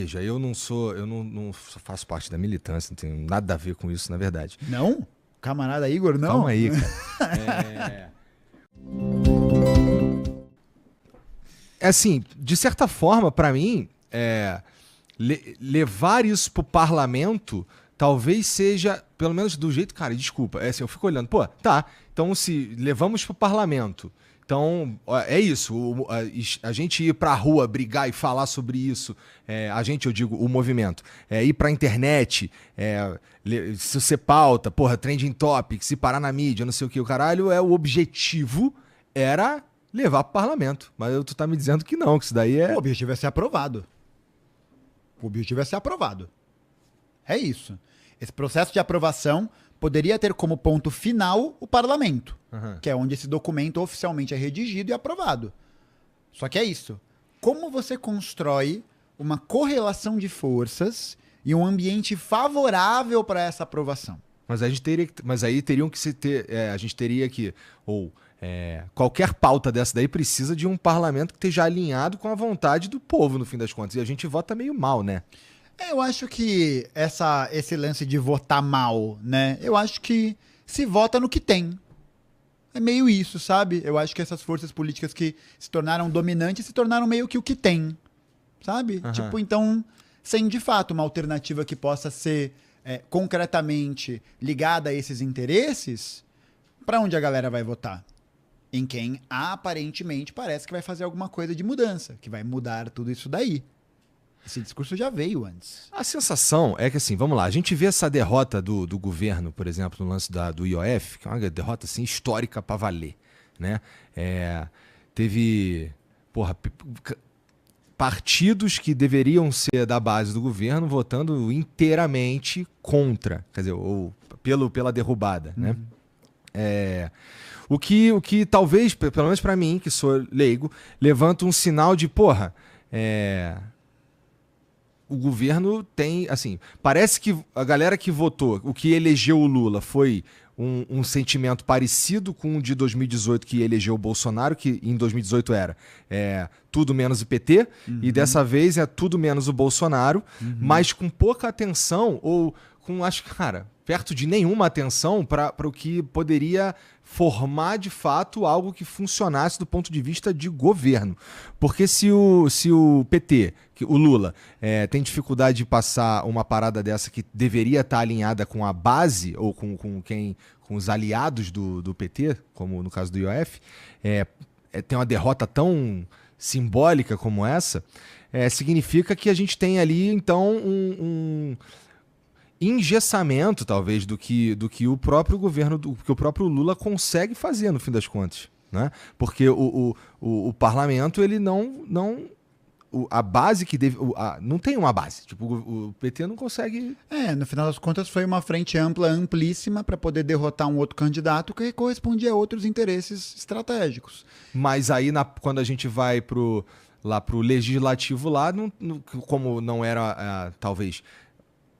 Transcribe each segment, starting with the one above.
Veja, eu não faço parte da militância, não tenho nada a ver com isso, na verdade. Não? Camarada Igor, não? Calma aí, cara. É assim, de certa forma, pra mim, levar isso pro parlamento talvez seja, pelo menos do jeito, cara, desculpa, assim, eu fico olhando, pô, tá, então se levamos pro parlamento, então é isso, a gente ir pra rua brigar e falar sobre isso, a gente, eu digo, o movimento, ir pra internet, se você pauta, porra, trending topic, se parar na mídia, não sei o que, o caralho, o objetivo era levar pro parlamento. Mas tu tá me dizendo que não, que isso daí O objetivo é ser aprovado. O objetivo é ser aprovado. É isso. Esse processo de aprovação poderia ter como ponto final o parlamento, que é onde esse documento oficialmente é redigido e aprovado. Só que é isso. Como você constrói uma correlação de forças e um ambiente favorável para essa aprovação? Mas aí teriam que se ter. A gente teria que. Qualquer pauta dessa daí precisa de um parlamento que esteja alinhado com a vontade do povo, no fim das contas. E a gente vota meio mal, né? Eu acho que esse lance de votar mal, né? Eu acho que se vota no que tem. É meio isso, sabe? Eu acho que essas forças políticas que se tornaram dominantes se tornaram meio que o que tem, sabe? Tipo, então, sem de fato uma alternativa que possa ser concretamente ligada a esses interesses, pra onde a galera vai votar? Em quem aparentemente parece que vai fazer alguma coisa de mudança, que vai mudar tudo isso daí. Esse discurso já veio antes. A sensação é que, assim, vamos lá, a gente vê essa derrota do governo, por exemplo, no lance do IOF, que é uma derrota assim, histórica pra valer, né? Teve, porra, partidos que deveriam ser da base do governo votando inteiramente contra, quer dizer, ou pela derrubada, né? O que talvez, pelo menos pra mim, que sou leigo, levanta um sinal de, porra, o governo tem, assim, parece que a galera que votou, o que elegeu o Lula foi um sentimento parecido com o de 2018 que elegeu o Bolsonaro, que em 2018 era tudo menos o PT, e dessa vez é tudo menos o Bolsonaro, mas com pouca atenção, ou com, acho que, cara, perto de nenhuma atenção para o que poderia formar de fato algo que funcionasse do ponto de vista de governo. Porque se o PT, o Lula, tem dificuldade de passar uma parada dessa que deveria estar alinhada com a base ou com os aliados do PT, como no caso do IOF, tem uma derrota tão simbólica como essa, significa que a gente tem ali, então, um engessamento, talvez, do que o próprio governo, que o próprio Lula consegue fazer, no fim das contas, né? Porque o parlamento, ele não a base que deve... não tem uma base. Tipo, o PT não consegue... No final das contas foi uma frente ampla, amplíssima, para poder derrotar um outro candidato que correspondia a outros interesses estratégicos. Mas aí, quando a gente vai lá pro legislativo lá, como não era, talvez...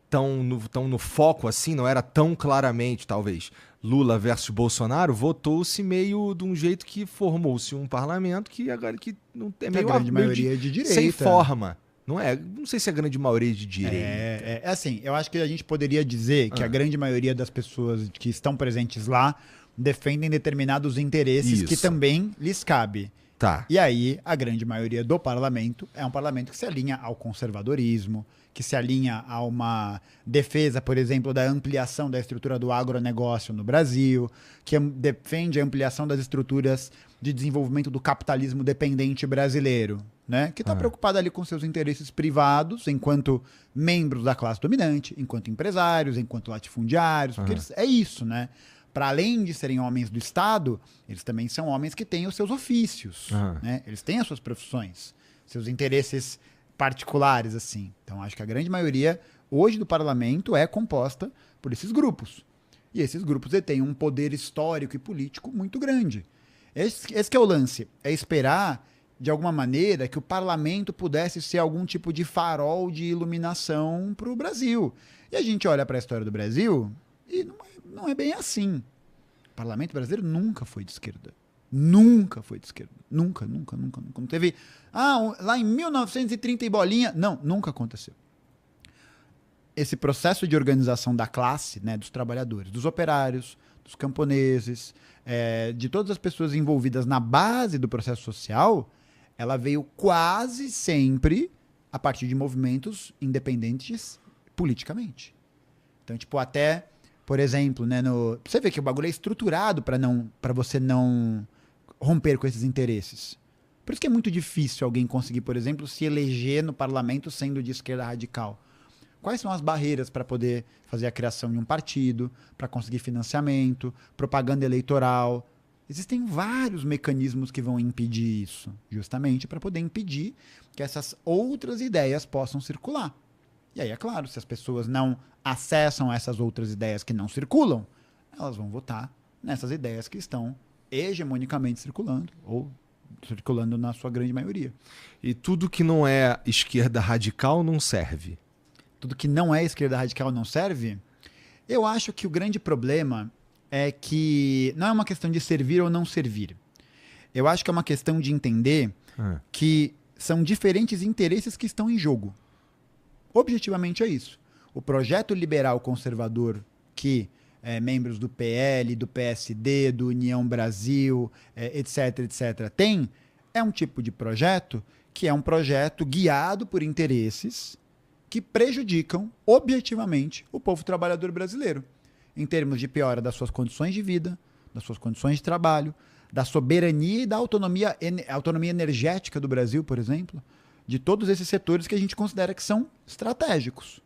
tão no foco assim, não era tão claramente, talvez, Lula versus Bolsonaro, votou-se meio de um jeito que formou-se um parlamento que agora que não é meio a grande maioria de direita. Sem forma. Não sei se é a grande maioria de direita. É assim, eu acho que a gente poderia dizer que a grande maioria das pessoas que estão presentes lá defendem determinados interesses que também lhes cabe. Tá. E aí, a grande maioria do parlamento é um parlamento que se alinha ao conservadorismo, que se alinha a uma defesa, por exemplo, da ampliação da estrutura do agronegócio no Brasil, que defende a ampliação das estruturas de desenvolvimento do capitalismo dependente brasileiro, né? Que está preocupado ali com seus interesses privados, enquanto membros da classe dominante, enquanto empresários, enquanto latifundiários, porque é isso, né? Para além de serem homens do Estado, eles também são homens que têm os seus ofícios, né? Eles têm as suas profissões, seus interesses particulares, assim. Então, acho que a grande maioria, hoje, do parlamento é composta por esses grupos. E esses grupos têm um poder histórico e político muito grande. Esse que é o lance. É esperar, de alguma maneira, que o parlamento pudesse ser algum tipo de farol de iluminação para o Brasil. E a gente olha para a história do Brasil e não é bem assim. O parlamento brasileiro nunca foi de esquerda. Nunca foi de esquerda. Nunca. Não teve... lá em 1930 e bolinha. Não, nunca aconteceu. Esse processo de organização da classe, né, dos trabalhadores, dos operários, dos camponeses, de todas as pessoas envolvidas na base do processo social, ela veio quase sempre a partir de movimentos independentes politicamente. Então, tipo, até, por exemplo, né, você vê que o bagulho é estruturado para você não romper com esses interesses. Por isso que é muito difícil alguém conseguir, por exemplo, se eleger no parlamento sendo de esquerda radical. Quais são as barreiras para poder fazer a criação de um partido, para conseguir financiamento, propaganda eleitoral? Existem vários mecanismos que vão impedir isso, justamente para poder impedir que essas outras ideias possam circular. E aí, é claro, se as pessoas não acessam essas outras ideias que não circulam, elas vão votar nessas ideias que estão hegemonicamente circulando, ou circulando na sua grande maioria. E tudo que não é esquerda radical não serve. Tudo que não é esquerda radical não serve? Eu acho que o grande problema é que não é uma questão de servir ou não servir. Eu acho que é uma questão de entender que são diferentes interesses que estão em jogo. Objetivamente é isso. O projeto liberal conservador que membros do PL, do PSD, do União Brasil, etc., tem, é um tipo de projeto que é um projeto guiado por interesses que prejudicam objetivamente o povo trabalhador brasileiro, em termos de piora das suas condições de vida, das suas condições de trabalho, da soberania e da autonomia energética do Brasil, por exemplo, de todos esses setores que a gente considera que são estratégicos.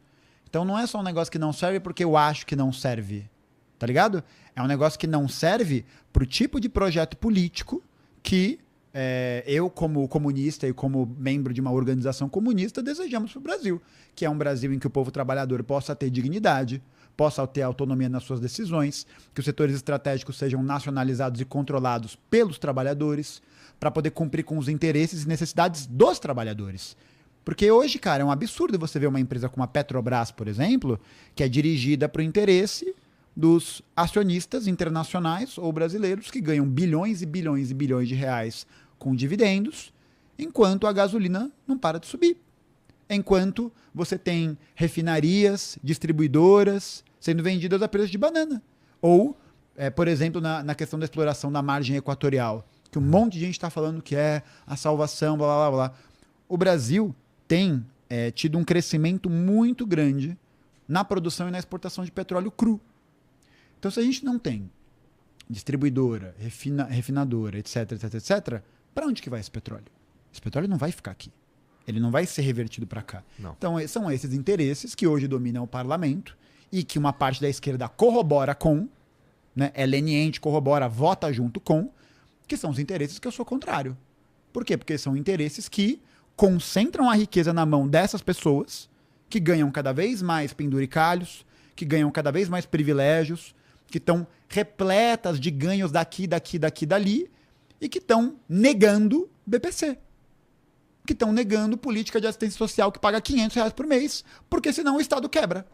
Então não é só um negócio que não serve porque eu acho que não serve, tá ligado? É um negócio que não serve pro tipo de projeto político que eu, como comunista e como membro de uma organização comunista, desejamos para o Brasil, que é um Brasil em que o povo trabalhador possa ter dignidade, possa ter autonomia nas suas decisões, que os setores estratégicos sejam nacionalizados e controlados pelos trabalhadores, para poder cumprir com os interesses e necessidades dos trabalhadores. Porque hoje, cara, é um absurdo você ver uma empresa como a Petrobras, por exemplo, que é dirigida para o interesse dos acionistas internacionais ou brasileiros que ganham bilhões e bilhões e bilhões de reais com dividendos, enquanto a gasolina não para de subir. Enquanto você tem refinarias, distribuidoras sendo vendidas a preço de banana. Ou, por exemplo, na questão da exploração da margem equatorial, que um monte de gente está falando que é a salvação, blá, blá, blá, blá. O Brasil tem tido um crescimento muito grande na produção e na exportação de petróleo cru. Então, se a gente não tem distribuidora, refinadora, etc., para onde que vai esse petróleo? Esse petróleo não vai ficar aqui. Ele não vai ser revertido para cá. Não. Então, são esses interesses que hoje dominam o parlamento e que uma parte da esquerda corrobora com, né, é leniente, corrobora, vota junto com, que são os interesses que eu sou contrário. Por quê? Porque são interesses que concentram a riqueza na mão dessas pessoas, que ganham cada vez mais penduricalhos, que ganham cada vez mais privilégios, que estão repletas de ganhos daqui, dali, e que estão negando BPC. Que estão negando política de assistência social que paga R$500 por mês, porque senão o Estado quebra.